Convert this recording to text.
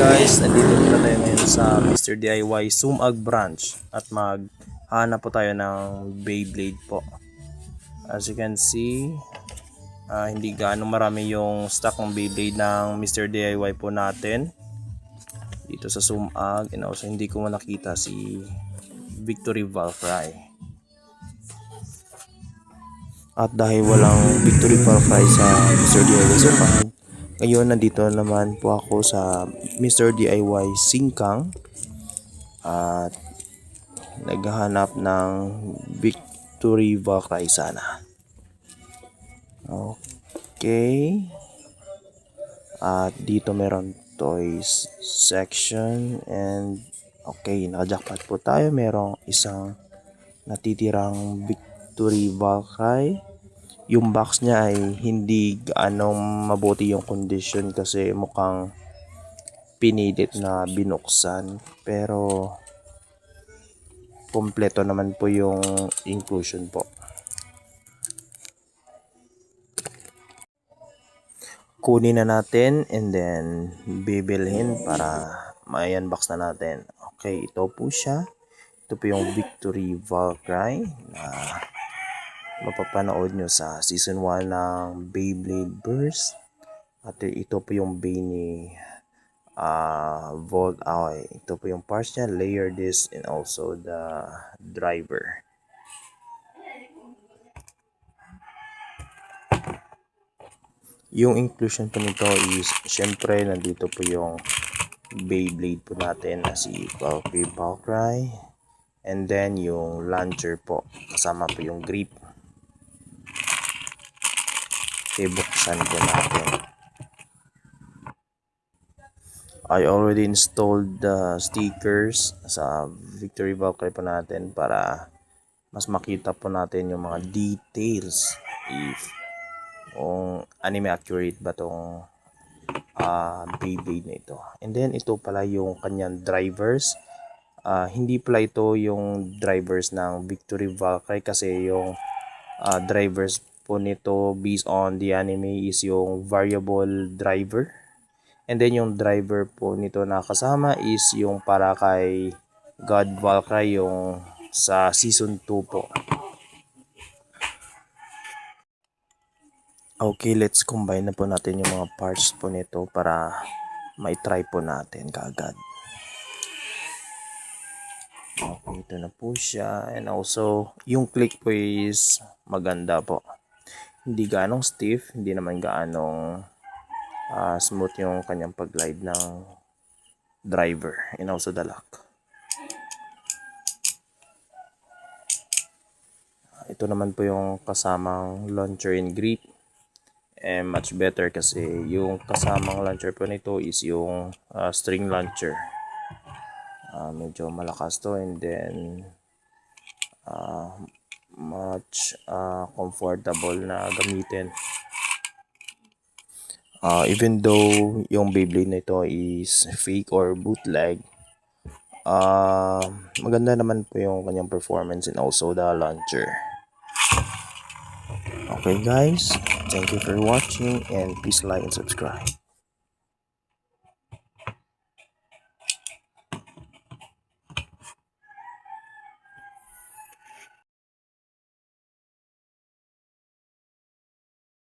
Guys, nandito na tayo ngayon sa Mr. DIY Sumag branch at maghanap po tayo ng Beyblade po. As you can see, hindi gaano marami yung stock ng Beyblade ng Mr. DIY po natin dito sa Sumag, and also hindi ko nakita si Victory Valkyrie. At dahil walang Victory Valkyrie sa Mr. DIY Sumag, ngayon nandito naman po ako sa Mr. DIY Singkang at naghahanap ng Victory Valkyrie sana. Okay. At dito meron toys section, and okay, nakajackpot po tayo. Merong isang natitirang Victory Valkyrie. Yung box niya ay hindi gaano mabuti yung condition kasi mukhang pinilit na binuksan, pero kompleto naman po yung inclusion po. Kunin na natin and then bibilhin para ma-unbox na natin. Okay, ito po siya. Ito po yung Victory Valkyrie na mapapanood nyo sa season 1 ng Beyblade Burst. At ito po yung Bey ni Volt Aoi. Ito po yung parts niya, layer disc, and also the driver. Yung inclusion po nito is, syempre nandito po yung Beyblade po natin na si Valkyrie, and then yung launcher po, kasama po yung grip. Ibuksan po natin. I already installed the stickers sa Victory Valkyrie po natin para mas makita po natin yung mga details if kung anime accurate ba tong Beyblade na ito. And then ito pala yung kanyang drivers. Hindi pala ito yung drivers ng Victory Valkyrie kasi yung drivers po nito based on the anime is yung variable driver. And then yung driver po nito na kasama is yung para kay God Valkyrie, yung sa season 2 po. Okay, let's combine na po natin yung mga parts po nito para may try po natin kaagad. Okay, ito na po siya. And also, yung click po is maganda po. Hindi ganong stiff, hindi naman ganong smooth yung kanyang pag-glide ng driver, and also the lock. Ito naman po yung kasamang launcher and grip, and much better kasi yung kasamang launcher po nito is yung string launcher. Medyo malakas to, and then much comfortable na gamitin. Even though yung Beyblade na ito is fake or bootleg, maganda naman po yung kanyang performance and also the launcher. Okay guys, thank you for watching and please like and subscribe.